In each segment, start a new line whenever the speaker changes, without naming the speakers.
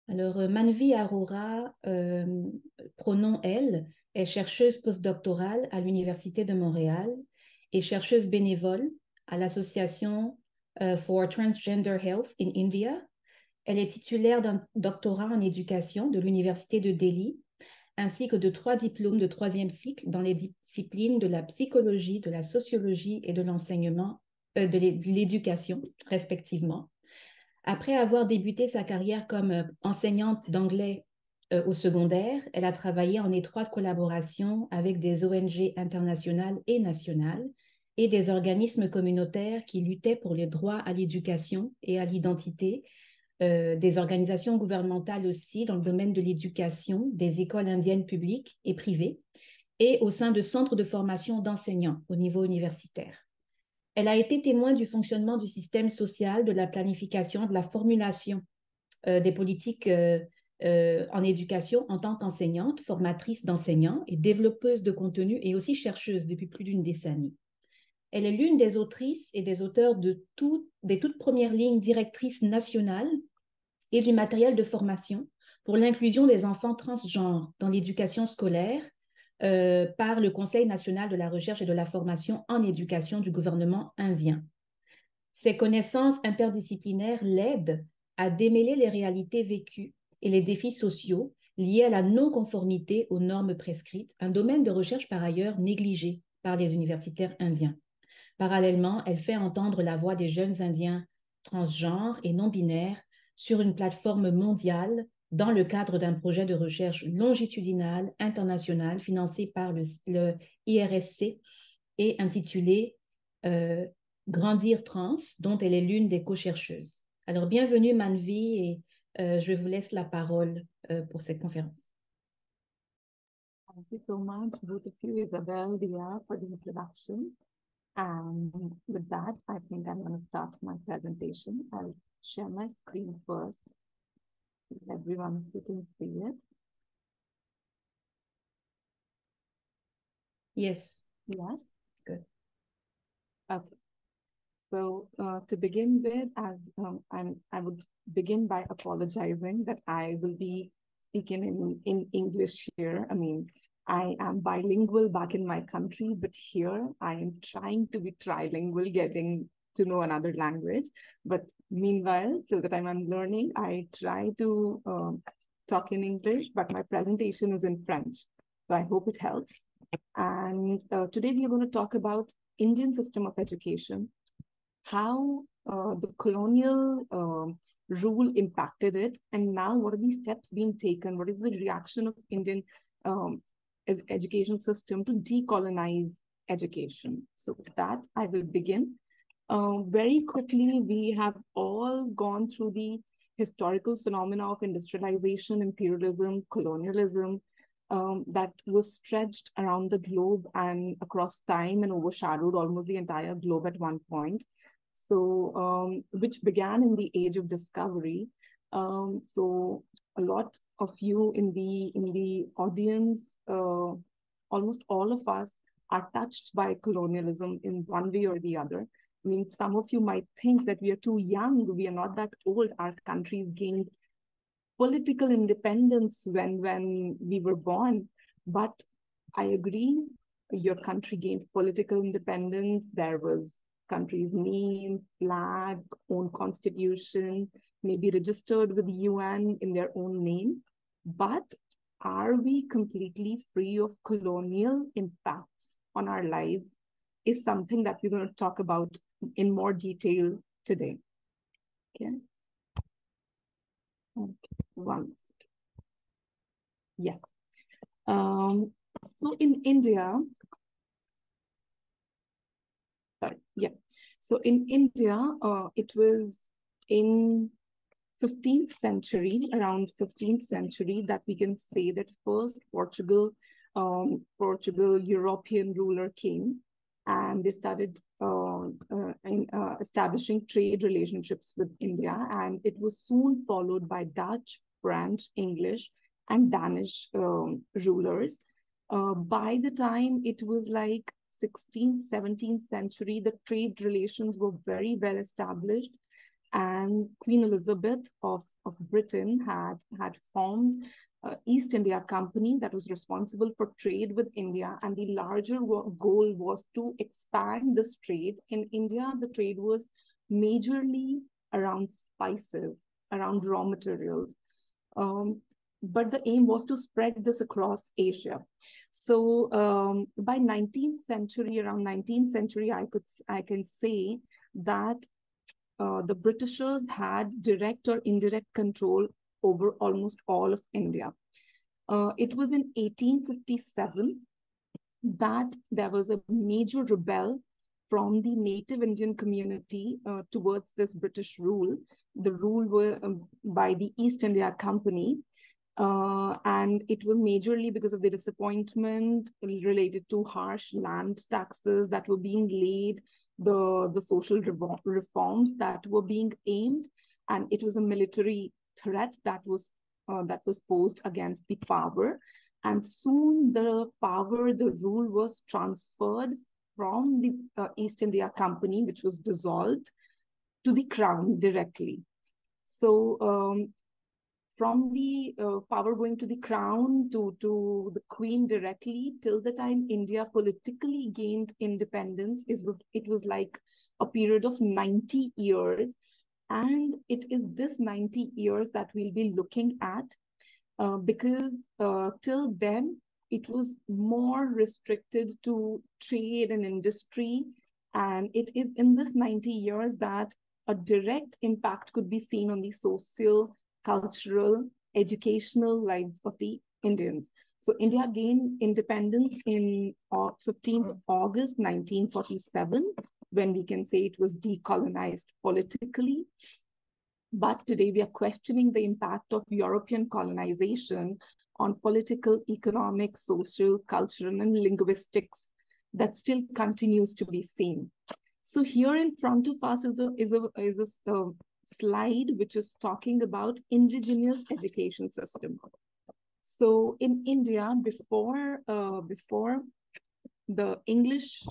Alors, Manvi Arora, pronom elle, est chercheuse postdoctorale à l'Université de Montréal et chercheuse bénévole à l'Association for Transgender Health in India. Elle est titulaire d'un doctorat en éducation de l'Université de Delhi, ainsi que de 3 diplômes de 3e cycle dans les disciplines de la psychologie, de la sociologie et de l'enseignement, de l'éducation, respectivement. Après avoir débuté sa carrière comme enseignante d'anglais au secondaire, elle a travaillé en étroite collaboration avec des ONG internationales et nationales et des organismes communautaires qui luttaient pour les droits à l'éducation et à l'identité, des organisations gouvernementales aussi dans le domaine de l'éducation, des écoles indiennes publiques et privées, et au sein de centres de formation d'enseignants au niveau universitaire. Elle a été témoin du fonctionnement du système social, de la planification, de la formulation des politiques en éducation en tant qu'enseignante, formatrice d'enseignants et développeuse de contenu et aussi chercheuse depuis plus d'une décennie. Elle est l'une des autrices et des auteurs des toutes premières lignes directrices nationales et du matériel de formation pour l'inclusion des enfants transgenres dans l'éducation scolaire par le Conseil national de la recherche et de la formation en éducation du gouvernement indien. Ces connaissances interdisciplinaires l'aident à démêler les réalités vécues et les défis sociaux liés à la non-conformité aux normes prescrites, un domaine de recherche par ailleurs négligé par les universitaires indiens. Parallèlement, elle fait entendre la voix des jeunes Indiens transgenres et non-binaires sur une plateforme mondiale dans le cadre d'un projet de recherche longitudinal international financé par le IRSC et intitulé Grandir Trans, dont elle est l'une des co-chercheuses. Alors, bienvenue Manvi et je vous laisse la parole pour cette conférence.
Thank you so much, both of you, Isabel, Dia, for the introduction. And with that, I think I'm going to start my presentation. I'll share my screen first. Everyone, you can see it.
Yes.
Yes.
Good.
Okay. So to begin with, as I would begin by apologizing that I will be speaking in English here. I mean, I am bilingual back in my country, but here I am trying to be trilingual, getting to know another language. But meanwhile, till the time I'm learning, I try to talk in English, but my presentation is in French. So I hope it helps. And today we are going to talk about Indian system of education, how the colonial rule impacted it, and now what are these steps being taken? What is the reaction of Indian education system to decolonize education? So with that, I will begin. Very quickly, we have all gone through the historical phenomena of industrialization, imperialism, colonialism, that was stretched around the globe and across time and overshadowed almost the entire globe at one point. So, which began in the age of discovery. So a lot of you in the audience, almost all of us are touched by colonialism in one way or the other. I mean, some of you might think that we are too young. We are not that old. Our countries gained political independence when we were born. But I agree, your country gained political independence. There was country's name, flag, own constitution, maybe registered with the UN in their own name. But are we completely free of colonial impacts on our lives is something that we're going to talk about in more detail today. Okay. One. Yes. So in India, So in India, it was in 15th century, around 15th century, that we can say that first Portugal European ruler came, and they started establishing trade relationships with India, and it was soon followed by Dutch, French, English, and Danish rulers. By the time it was like 16th, 17th century, the trade relations were very well established, and Queen Elizabeth of Britain had formed East India Company that was responsible for trade with India, and the larger goal was to expand this trade. In India, the trade was majorly around spices, around raw materials. But the aim was to spread this across Asia. So by 19th century, around 19th century, I can say that the Britishers had direct or indirect control over almost all of India. It was in 1857 that there was a major rebel from the native Indian community towards this British rule. The rule was by the East India Company. And it was majorly because of the disappointment related to harsh land taxes that were being laid, the social reforms that were being aimed, and it was a military threat that was posed against the power. And soon the rule was transferred from the East India Company, which was dissolved, to the Crown directly. So from the power going to the Crown to the Queen directly, till the time India politically gained independence, it was like a period of 90 years. And it is this 90 years that we'll be looking at, because till then, it was more restricted to trade and industry. And it is in this 90 years that a direct impact could be seen on the social, cultural, educational lives of the Indians. So India gained independence in 15th August 1947, when we can say it was decolonized politically. But today we are questioning the impact of European colonization on political, economic, social, cultural, and linguistics that still continues to be seen. So here in front of us is a slide which is talking about indigenous education system. So in India, before the English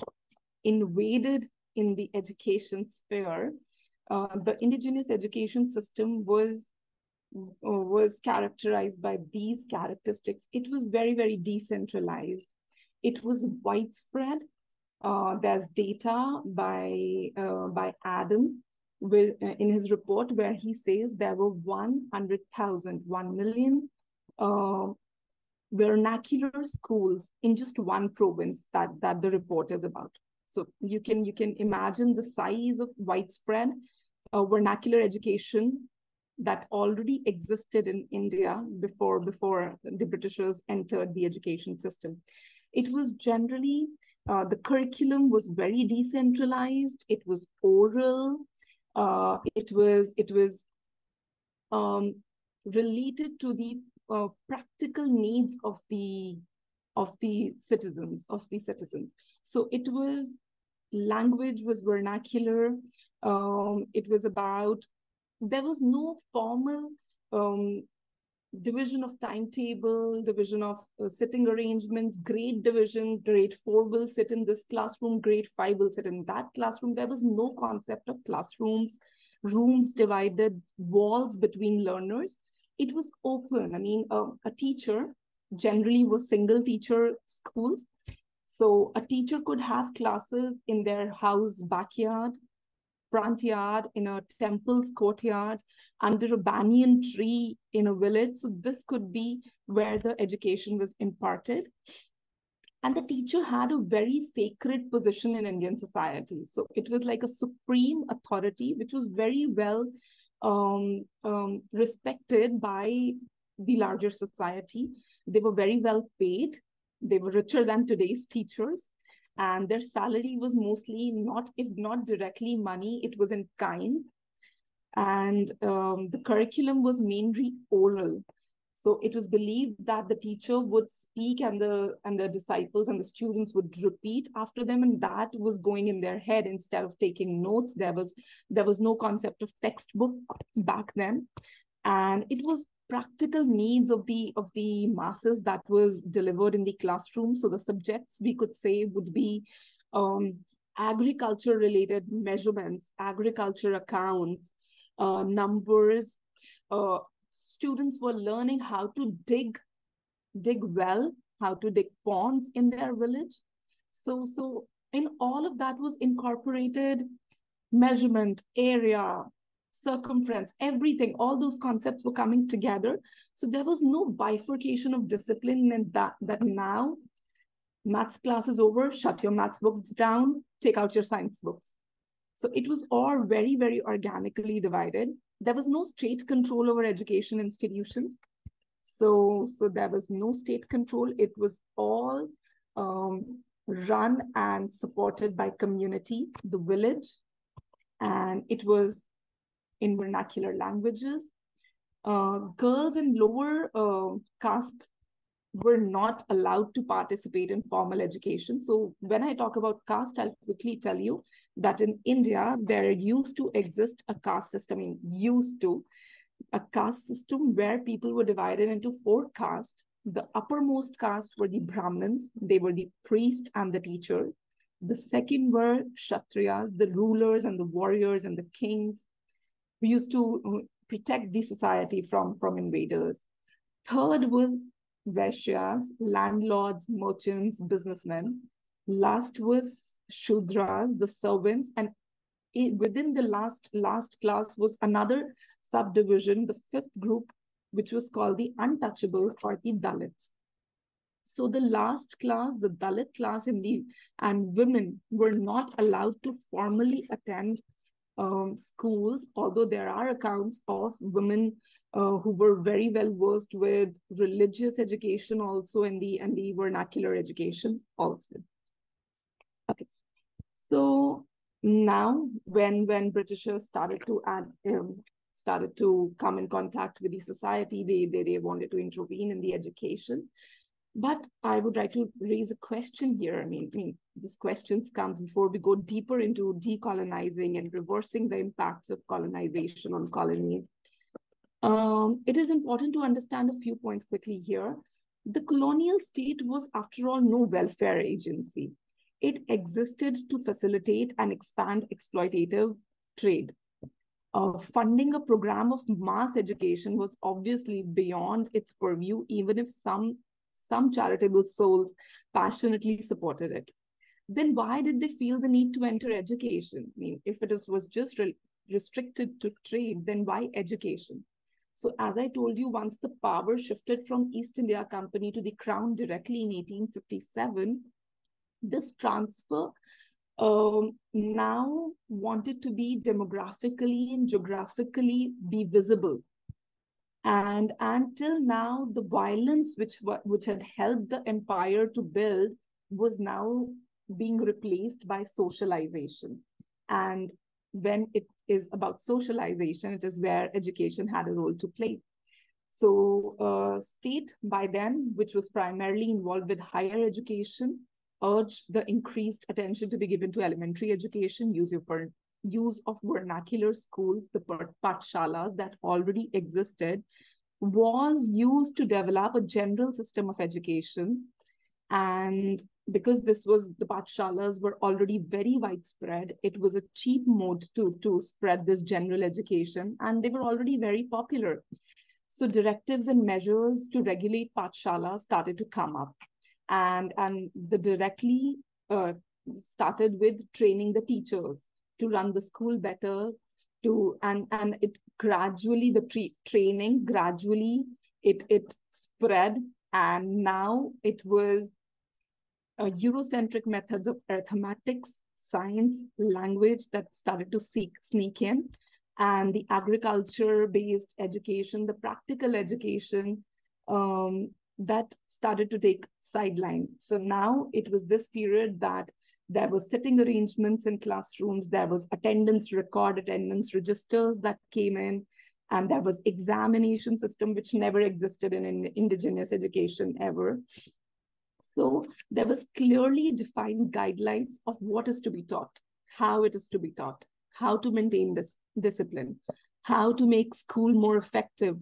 invaded in the education sphere, the indigenous education system was characterized by these characteristics. It was very, very decentralized. It was widespread. There's data by Adam in his report where he says there were 1 million vernacular schools in just one province that the report is about. So you can imagine the size of widespread vernacular education that already existed in India before the Britishers entered the education system. It was generally, the curriculum was very decentralized. It was oral. It was related to the practical needs of the citizens. So it was, language was vernacular. It was about, there was no formal division of timetable, division of sitting arrangements, grade division. Grade 4 will sit in this classroom, grade 5 will sit in that classroom. There was no concept of classrooms, rooms divided, walls between learners. It was open. I mean, a teacher generally was single teacher schools. So a teacher could have classes in their house backyard, front yard, in a temple's courtyard, under a banyan tree in a village. So this could be where the education was imparted. And the teacher had a very sacred position in Indian society. So it was like a supreme authority, which was very well respected by the larger society. They were very well paid. They were richer than today's teachers. And their salary was mostly if not directly money, it was in kind. And the curriculum was mainly oral. So it was believed that the teacher would speak and the disciples and the students would repeat after them, and that was going in their head instead of taking notes. There was no concept of textbook back then. And it was practical needs of the masses that was delivered in the classroom. So the subjects, we could say, would be agriculture related measurements, agriculture accounts, numbers, Students were learning how to dig well, how to dig ponds in their village. So in all of that was incorporated measurement, area, circumference, everything, all those concepts were coming together. So there was no bifurcation of discipline, and that now maths class is over, shut your maths books down, take out your science books. So it was all very, very organically divided. There was no state control over education institutions. So there was no state control. It was all run and supported by community, the village, and it was in vernacular languages. Girls in lower caste were not allowed to participate in formal education. So when I talk about caste, I'll quickly tell you that in India, there used to exist a caste system, a caste system where people were divided into 4 castes. The uppermost caste were the Brahmins. They were the priest and the teacher. The second were Kshatriyas, the rulers and the warriors and the kings who used to protect the society from invaders. Third was Vaishyas, landlords, merchants, businessmen. Last was Shudras, the servants. And within the last class was another subdivision, the 5th group, which was called the untouchables or the Dalits. So the last class, the Dalit class and women were not allowed to formally attend schools, although there are accounts of women who were very well versed with religious education also and the vernacular education also. Okay, so now when Britishers started to come in contact with the society, they wanted to intervene in the education. But I would like to raise a question here. I mean, these questions come before we go deeper into decolonizing and reversing the impacts of colonization on colonies. It is important to understand a few points quickly here. The colonial state was, after all, no welfare agency. It existed to facilitate and expand exploitative trade. Funding a program of mass education was obviously beyond its purview, even if some charitable souls passionately supported it. Then why did they feel the need to enter education? I mean, if it was just restricted to trade, then why education? So as I told you, once the power shifted from East India Company to the Crown directly in 1857, this transfer now wanted to be demographically and geographically be visible. And until now, the violence which had helped the empire to build was now being replaced by socialization. And when it is about socialization, it is where education had a role to play. So state by then, which was primarily involved with higher education, urged the increased attention to be given to elementary education, use of vernacular schools, the pathshalas that already existed, was used to develop a general system of education. And because the pathshalas were already very widespread, it was a cheap mode to spread this general education, and they were already very popular. So directives and measures to regulate pathshalas started to come up. And the directly started with training the teachers to run the school better, and it gradually, the training gradually it spread, and now it was Eurocentric methods of arithmetics, science, language that started to sneak in, and the agriculture-based education, the practical education that started to take sideline. So now it was this period that there was sitting arrangements in classrooms, there was attendance registers that came in, and there was examination system which never existed in indigenous education ever. So there was clearly defined guidelines of what is to be taught, how it is to be taught, how to maintain this discipline, how to make school more effective.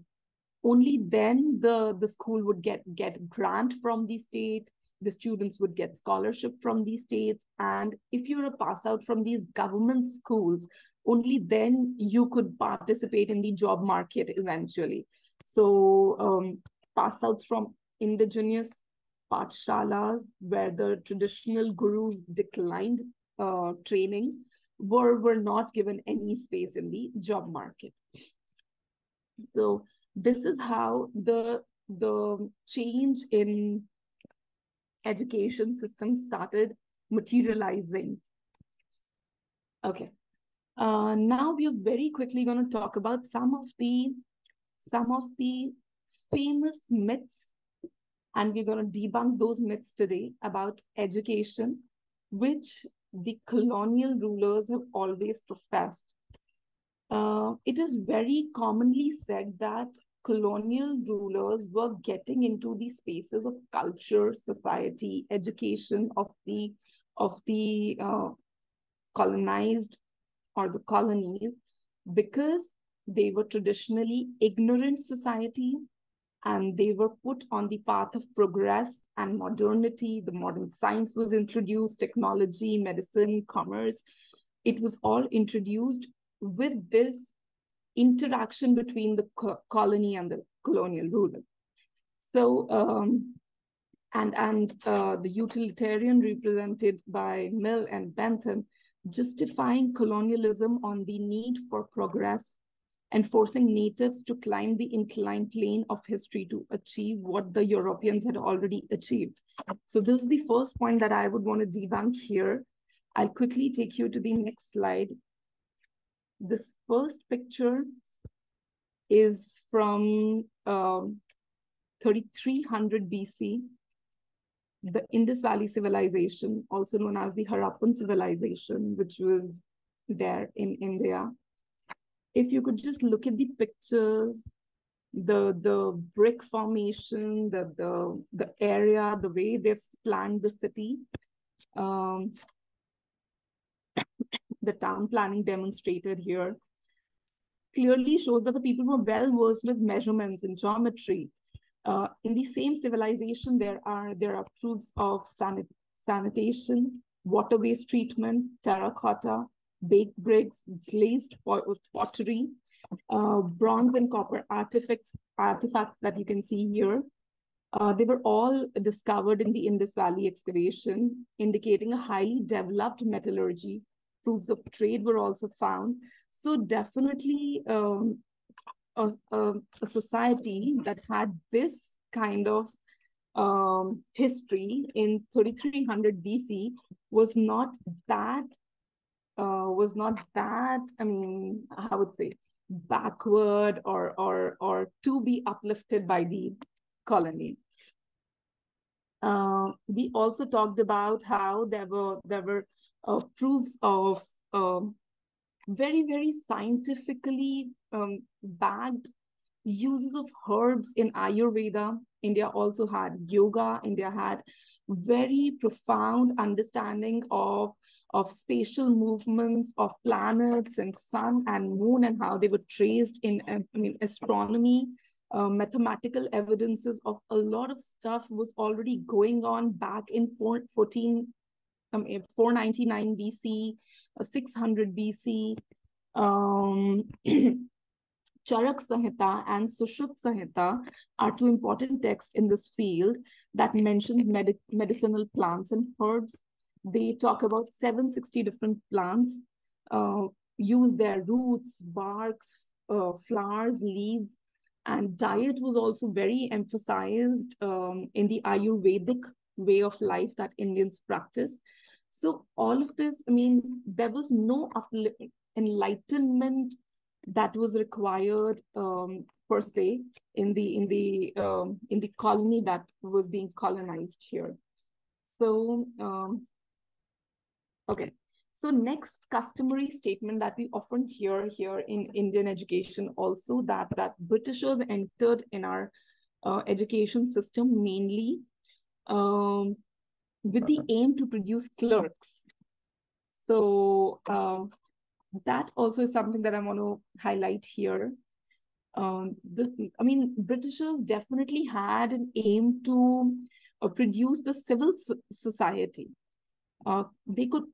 Only then the school would get grant from the state, the students would get scholarship from these states. And if you're a pass out from these government schools, only then you could participate in the job market eventually. So pass outs from indigenous pathshalas, where the traditional gurus declined training, were not given any space in the job market. So this is how the change in education system started materializing. Okay. Now we are very quickly going to talk about some of the famous myths, and we're going to debunk those myths today about education, which the colonial rulers have always professed. It is very commonly said that colonial rulers were getting into the spaces of culture, society, education of the colonized or the colonies, because they were traditionally ignorant societies, and they were put on the path of progress and modernity. The modern science was introduced, technology, medicine, commerce. It was all introduced with this interaction between the colony and the colonial ruler. So, the utilitarian represented by Mill and Bentham, justifying colonialism on the need for progress and forcing natives to climb the inclined plane of history to achieve what the Europeans had already achieved. So this is the first point that I would want to debunk here. I'll quickly take you to the next slide. This first picture is from 3300 BC, the Indus Valley civilization, also known as the Harappan civilization, which was there in India. If you could just look at the pictures, the brick formation, the area, the way they've planned the city, the town planning demonstrated here, clearly shows that the people were well versed with measurements and geometry. In the same civilization, there are proofs of sanitation, water waste treatment, terracotta, baked bricks, glazed pottery, bronze and copper artifacts that you can see here. They were all discovered in the Indus Valley excavation, indicating a highly developed metallurgy. Proofs of trade were also found. So definitely a society that had this kind of history in 3300 BC was not that, I mean, I would say, backward or to be uplifted by the colony. We also talked about how there were proofs of very, very scientifically backed uses of herbs in Ayurveda. India also had yoga. India had very profound understanding of spatial movements of planets and sun and moon, and how they were traced in astronomy. Mathematical evidences of a lot of stuff was already going on back in 499 BC, 600 BC. Charak Samhita and Sushruta Samhita are two important texts in this field that mentions medicinal plants and herbs. They talk about 760 different plants, use their roots, barks, flowers, leaves, and diet was also very emphasized in the Ayurvedic way of life that Indians practice. So all of this, I mean, there was no enlightenment that was required per se in the colony that was being colonized here. So okay. So next customary statement that we often hear here in Indian education also, that Britishers entered in our education system mainly with the aim to produce clerks. So that also is something that I want to highlight here. Britishers definitely had an aim to produce the civil society. They could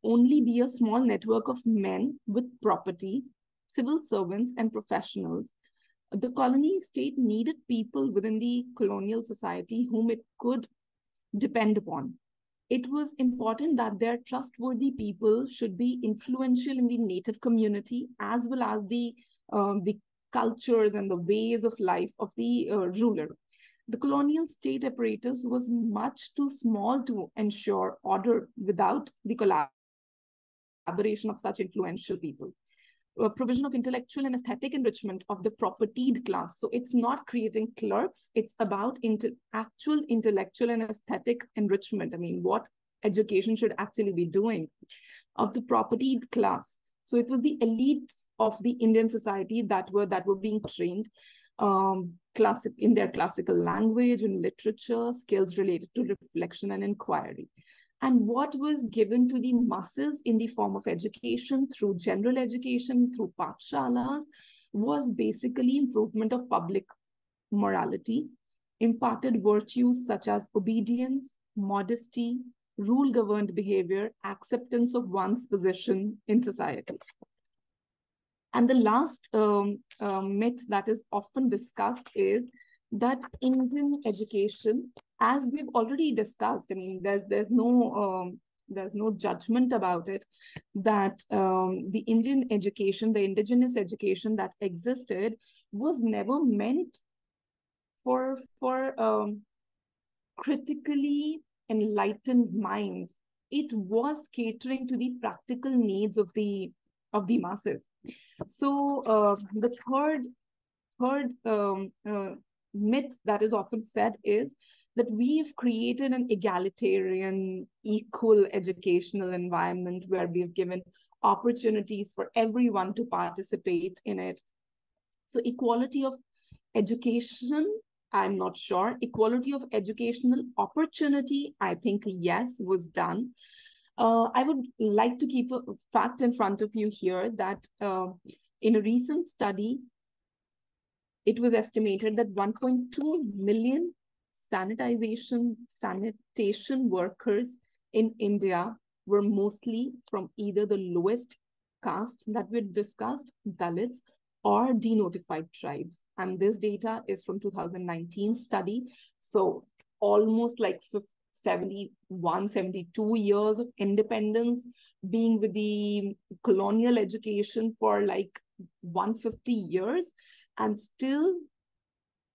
only be a small network of men with property, civil servants, and professionals. The colony state needed people within the colonial society whom it could depend upon. It was important that their trustworthy people should be influential in the native community, as well as the cultures and the ways of life of the ruler. The colonial state apparatus was much too small to ensure order without the collaboration of such influential people. Provision of intellectual and aesthetic enrichment of the propertied class. So it's not creating clerks, it's about actual intellectual and aesthetic enrichment. I mean, what education should actually be doing of the propertied class. So it was the elites of the Indian society that were being trained in their classical language and literature, skills related to reflection and inquiry. And what was given to the masses in the form of education, through general education, through pathshalas, was basically improvement of public morality, imparted virtues such as obedience, modesty, rule-governed behavior, acceptance of one's position in society. And the last myth that is often discussed is that Indian education, as we've already discussed, I mean, there's no judgment about it, that the Indian education, the indigenous education that existed, was never meant for critically enlightened minds. It was catering to the practical needs of the masses. So the third myth that is often said is that we've created an egalitarian, equal educational environment where we've given opportunities for everyone to participate in it. So equality of education, I'm not sure. Equality of educational opportunity, I think, yes, was done. I would like to keep a fact in front of you here that in a recent study, it was estimated that 1.2 million sanitation workers in India were mostly from either the lowest caste that we discussed, Dalits, or denotified tribes. And this data is from 2019 study. So almost like 71, 72 years of independence, being with the colonial education for like 150 years, and still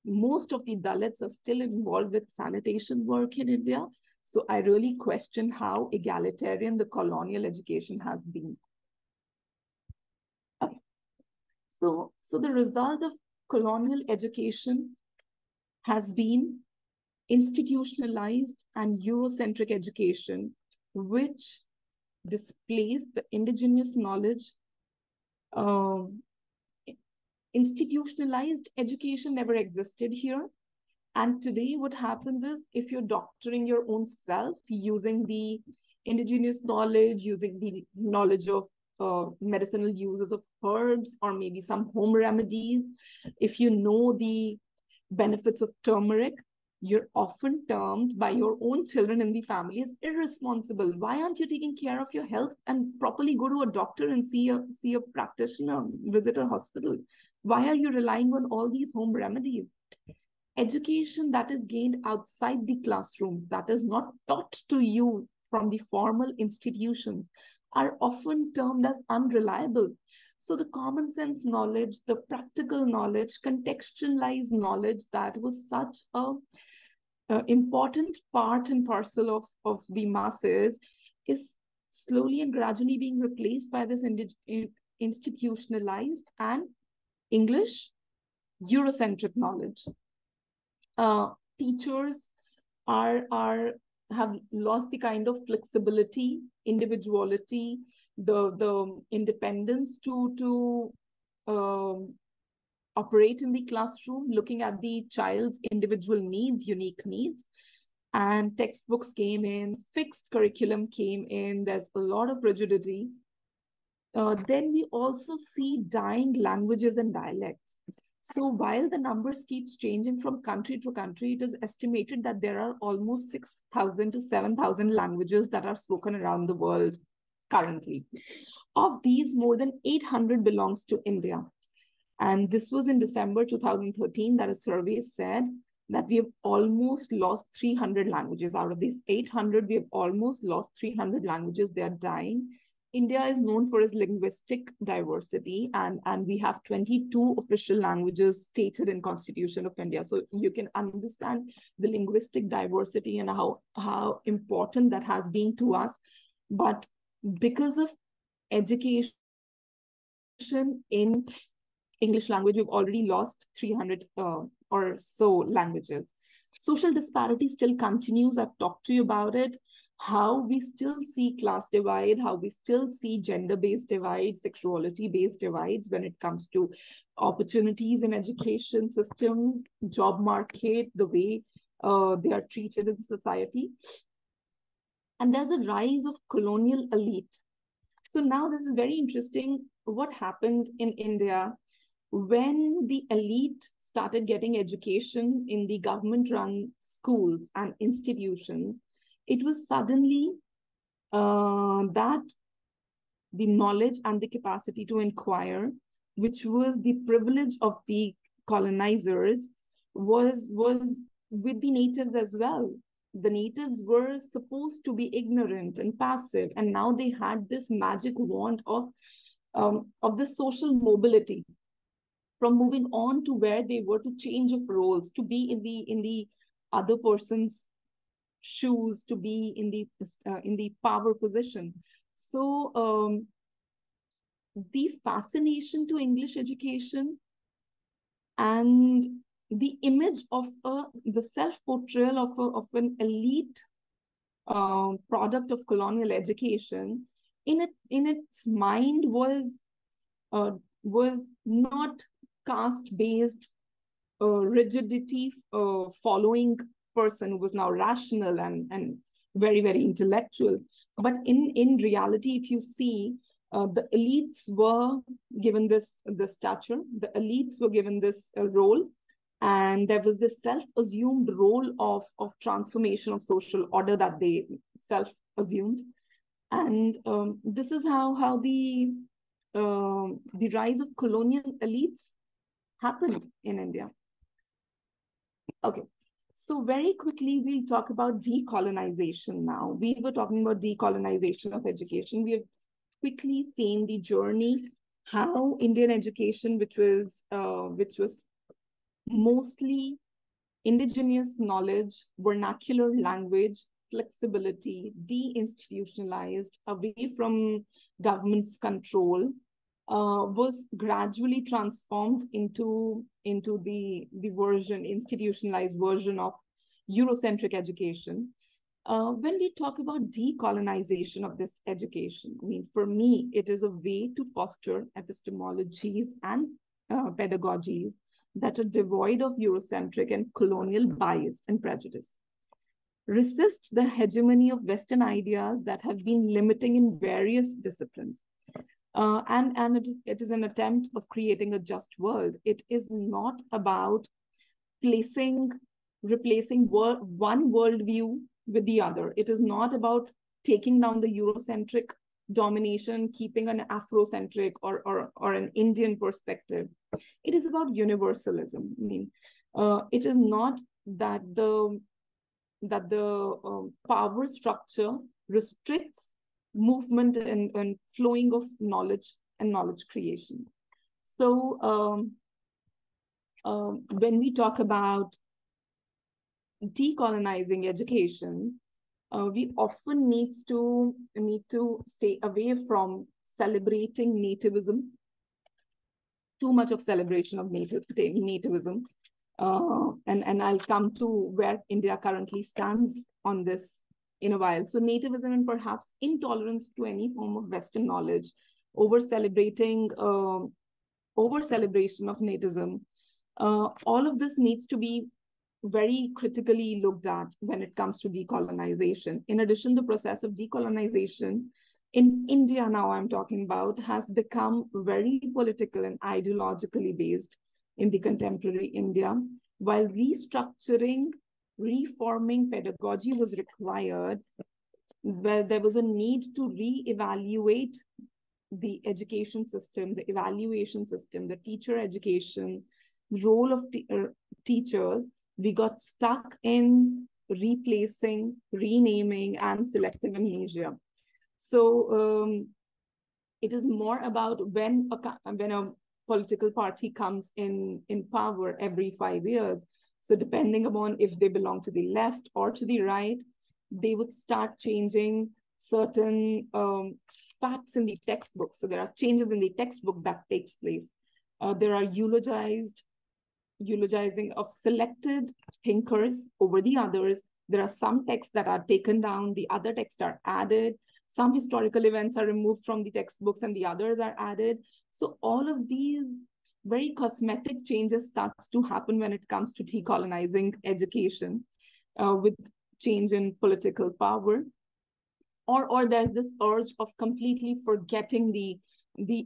most of the Dalits are still involved with sanitation work in India. So I really question how egalitarian the colonial education has been. Okay. So the result of colonial education has been institutionalized and Eurocentric education, which displays the indigenous knowledge. Institutionalized education never existed here. And today what happens is, if you're doctoring your own self using the indigenous knowledge, using the knowledge of medicinal uses of herbs or maybe some home remedies, if you know the benefits of turmeric, you're often termed by your own children in the family as irresponsible. Why aren't you taking care of your health and properly go to a doctor and see a practitioner, visit a hospital? Why are you relying on all these home remedies? Education that is gained outside the classrooms, that is not taught to you from the formal institutions, are often termed as unreliable. So the common sense knowledge, the practical knowledge, contextualized knowledge that was such a important part and parcel of the masses is slowly and gradually being replaced by this institutionalized and English Eurocentric knowledge. Teachers have lost the kind of flexibility, individuality, the independence to operate in the classroom, looking at the child's individual needs, unique needs. And textbooks came in, fixed curriculum came in, there's a lot of rigidity. Then we also see dying languages and dialects. So while the numbers keeps changing from country to country, it is estimated that there are almost 6,000 to 7,000 languages that are spoken around the world currently. Of these, more than 800 belongs to India. And this was in December 2013 that a survey said that we have almost lost 300 languages. Out of these 800, we have almost lost 300 languages. They are dying. India is known for its linguistic diversity, and we have 22 official languages stated in Constitution of India. So you can understand the linguistic diversity and how important that has been to us. But because of education in English language, we've already lost 300 or so languages. Social disparity still continues. I've talked to you about it. How we still see class divide, how we still see gender-based divides, sexuality-based divides when it comes to opportunities in education system, job market, the way they are treated in society. And there's a rise of colonial elite. So now this is very interesting. What happened in India when the elite started getting education in the government-run schools and institutions? It was suddenly that the knowledge and the capacity to inquire, which was the privilege of the colonizers, was with the natives as well. The natives were supposed to be ignorant and passive, and now they had this magic wand of the social mobility, from moving on to where they were, to change of roles, to be in the other person's shoes, to be in the power position. So the fascination to English education and the image of the self-portrayal of an elite product of colonial education in its mind was not caste-based rigidity following person who was now rational and very, very intellectual. But in reality, if you see, the elites were given this stature, the elites were given this role, and there was this self-assumed role of transformation of social order that they self-assumed. And this is how the rise of colonial elites happened in India. Okay, so very quickly, we'll talk about decolonization now. We were talking about decolonization of education. We have quickly seen the journey, how Indian education, which was mostly indigenous knowledge, vernacular language, flexibility, deinstitutionalized, away from government's control, was gradually transformed into the institutionalized version of Eurocentric education. When we talk about decolonization of this education, I mean, for me, it is a way to foster epistemologies and pedagogies that are devoid of Eurocentric and colonial bias and prejudice. Resist the hegemony of Western ideas that have been limiting in various disciplines. And it is an attempt of creating a just world. It is not about replacing one worldview with the other. It is not about taking down the Eurocentric domination, keeping an Afrocentric or an Indian perspective. It is about universalism. I mean, it is not that the power structure restricts movement and flowing of knowledge and knowledge creation. So when we talk about decolonizing education, we often need to stay away from celebrating nativism, too much of celebration of nativism. And I'll come to where India currently stands on this in a while. So nativism and perhaps intolerance to any form of Western knowledge, over celebration of nativism, all of this needs to be very critically looked at when it comes to decolonization. In addition, the process of decolonization in India now I'm talking about has become very political and ideologically based. in the contemporary India, while restructuring, reforming pedagogy was required, where there was a need to re-evaluate the education system, the evaluation system, the teacher education, role of teachers. We got stuck in replacing, renaming, and selective amnesia. So it is more about when a political party comes in power every 5 years. So depending upon if they belong to the left or to the right, they would start changing certain facts in the textbook. So there are changes in the textbook that takes place. There are eulogizing of selected thinkers over the others. There are some texts that are taken down, the other texts are added. Some historical events are removed from the textbooks and the others are added. So all of these very cosmetic changes starts to happen when it comes to decolonizing education with change in political power. Or there's this urge of completely forgetting the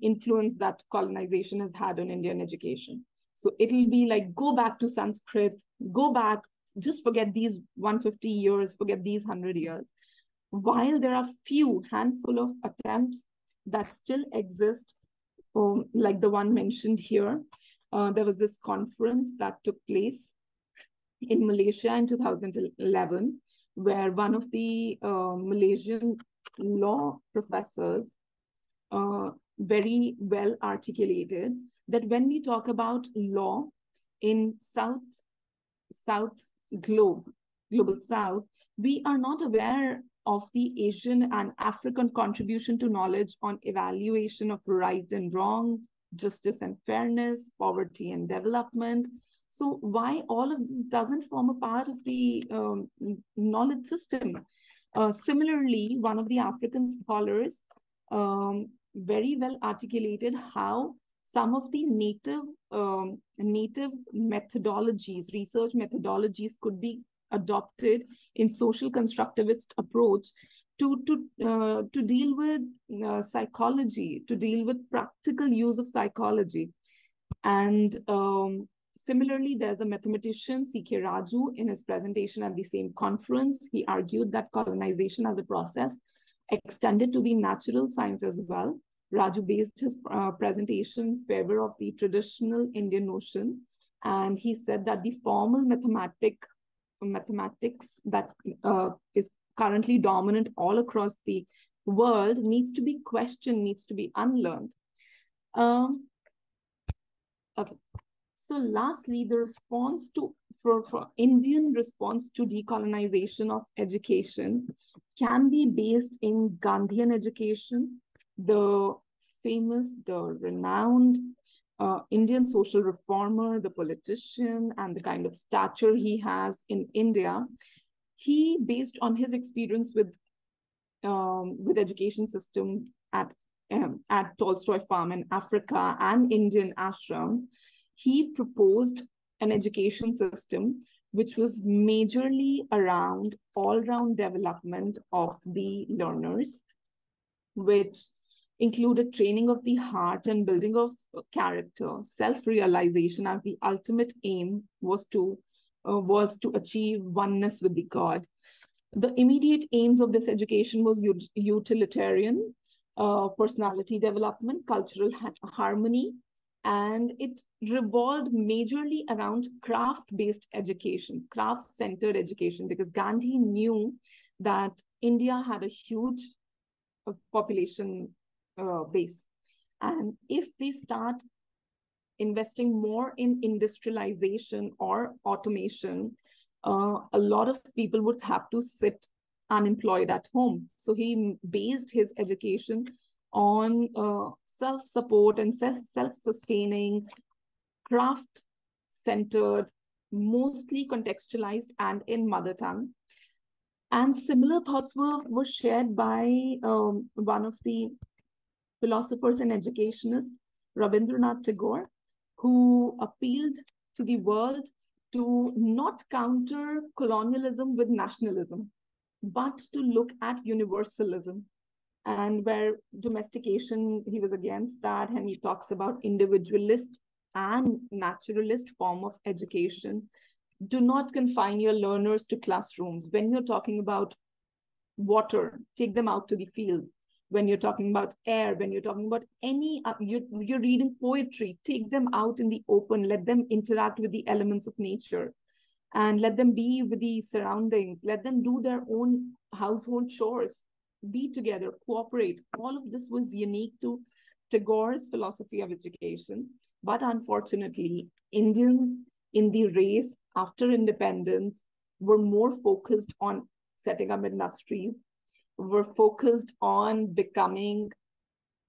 influence that colonization has had on Indian education. So it'll be like, go back to Sanskrit, go back, just forget these 150 years, forget these 100 years. While there are handful of attempts that still exist, like the one mentioned here, there was this conference that took place in Malaysia in 2011, where one of the Malaysian law professors very well articulated that when we talk about law in global South, we are not aware of the Asian and African contribution to knowledge on evaluation of right and wrong, justice and fairness, poverty and development. So why all of this doesn't form a part of the knowledge system? Similarly, one of the African scholars very well articulated how some of the native methodologies, research methodologies could be adopted in social constructivist approach to deal with psychology, to deal with practical use of psychology. And similarly, there's a mathematician, C.K. Raju, in his presentation at the same conference. He argued that colonization as a process extended to the natural science as well. Raju based his presentation in favor of the traditional Indian notion. And he said that the formal mathematics that is currently dominant all across the world needs to be questioned, needs to be unlearned. Okay. So lastly, the response to for Indian response to decolonization of education can be based in Gandhian education, the renowned Indian social reformer, the politician, and the kind of stature he has in India. He, based on his experience with education system at Tolstoy Farm in Africa and Indian ashrams, he proposed an education system which was majorly around all-round development of the learners, which included training of the heart and building of character. Self-realization as the ultimate aim was to achieve oneness with the God. The immediate aims of this education was utilitarian, personality development, cultural harmony, and it revolved majorly around craft-based education, craft-centered education, because Gandhi knew that India had a huge population base. And if they start investing more in industrialization or automation, a lot of people would have to sit unemployed at home. So he based his education on self-support and self-sustaining, craft-centered, mostly contextualized and in mother tongue. And similar thoughts were shared by one of the philosophers and educationists, Rabindranath Tagore, who appealed to the world to not counter colonialism with nationalism, but to look at universalism. And where domestication, he was against that, and he talks about individualist and naturalist form of education. Do not confine your learners to classrooms. When you're talking about water, take them out to the fields. When you're talking about air, when you're talking about any, you're reading poetry, take them out in the open, let them interact with the elements of nature, and let them be with the surroundings, let them do their own household chores, be together, cooperate. All of this was unique to Tagore's philosophy of education. But unfortunately, Indians in the race after independence were more focused on setting up industries, were focused on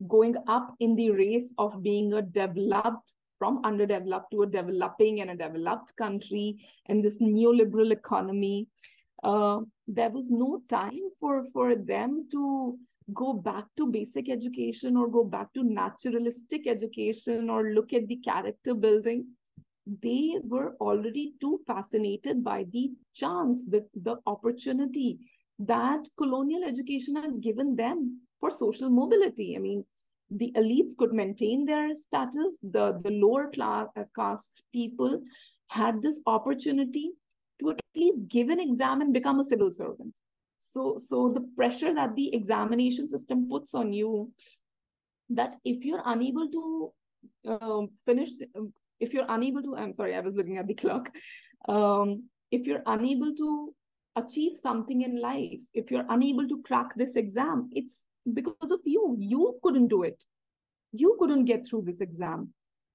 going up in the race of being a developed, from underdeveloped to a developing and a developed country in this neoliberal economy. There was no time for them to go back to basic education or go back to naturalistic education or look at the character building. They were already too fascinated by the chance, the opportunity that colonial education had given them for social mobility. I mean, the elites could maintain their status, the lower class caste people had this opportunity to at least give an exam and become a civil servant. So the pressure that the examination system puts on you, that if you're unable to if you're unable to, I'm sorry, I was looking at the clock. If you're unable to achieve something in life, if you're unable to crack this exam, it's because of you. You couldn't do it. You couldn't get through this exam.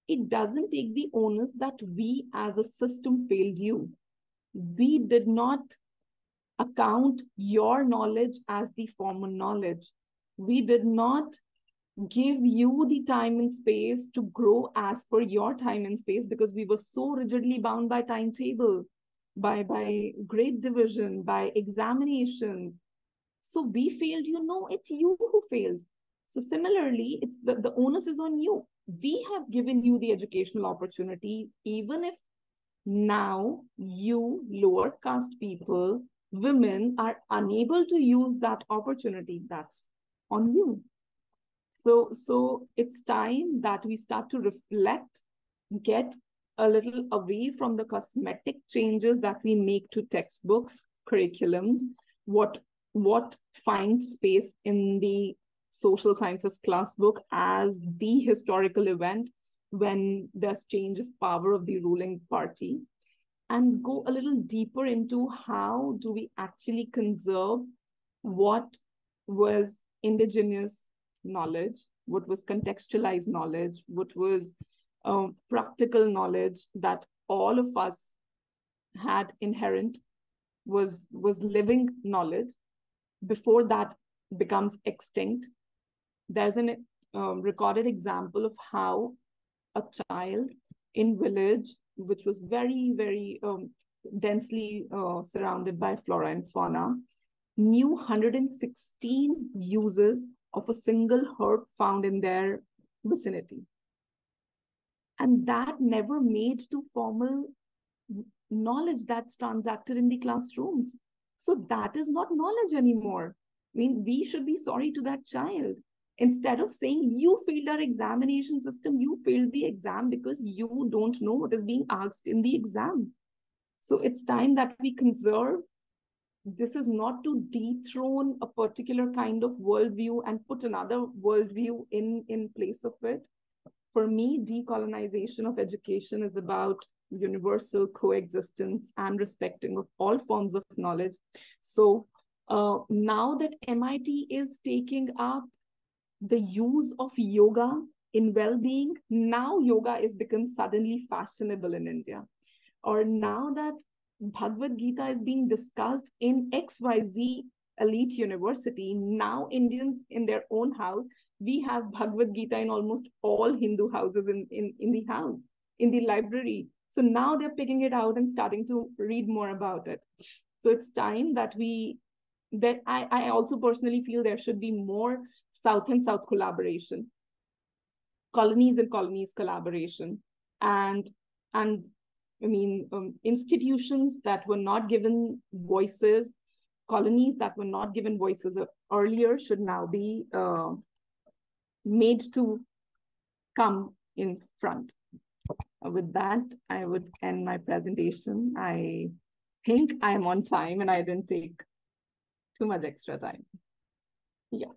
It doesn't take the onus that we as a system failed you. We did not account your knowledge as the formal knowledge. We did not give you the time and space to grow as per your time and space, because we were so rigidly bound by timetable, by grade division, by examinations. So we failed you. No, it's you who failed. So similarly, it's the onus is on you. We have given you the educational opportunity, even if now you lower caste people, women are unable to use that opportunity. That's on you. So it's time that we start to reflect, get a little away from the cosmetic changes that we make to textbooks, curriculums, what finds space in the social sciences class book as the historical event when there's change of power of the ruling party, and go a little deeper into how do we actually conserve what was indigenous knowledge, what was contextualized knowledge, what was practical knowledge that all of us had inherent, was living knowledge before that becomes extinct. There's an recorded example of how a child in village, which was very, very densely surrounded by flora and fauna, knew 116 uses of a single herb found in their vicinity. And that never made to formal knowledge that's transacted in the classrooms. So that is not knowledge anymore. I mean, we should be sorry to that child. Instead of saying, you failed our examination system, you failed the exam because you don't know what is being asked in the exam. So it's time that we conserve. This is not to dethrone a particular kind of worldview and put another worldview in place of it. For me, decolonization of education is about universal coexistence and respecting of all forms of knowledge. So now that MIT is taking up the use of yoga in well-being, now yoga is become suddenly fashionable in India. Or now that Bhagavad Gita is being discussed in XYZ elite university, now Indians in their own house, we have Bhagavad Gita in almost all Hindu houses in the house, in the library. So now they're picking it out and starting to read more about it. So it's time that I also personally feel there should be more South and South collaboration, colonies and colonies collaboration, and I mean, institutions that were not given voices, colonies that were not given voices earlier should now be made to come in front. with that, I would end my presentation. I think I'm on time and I didn't take too much extra time. Yeah.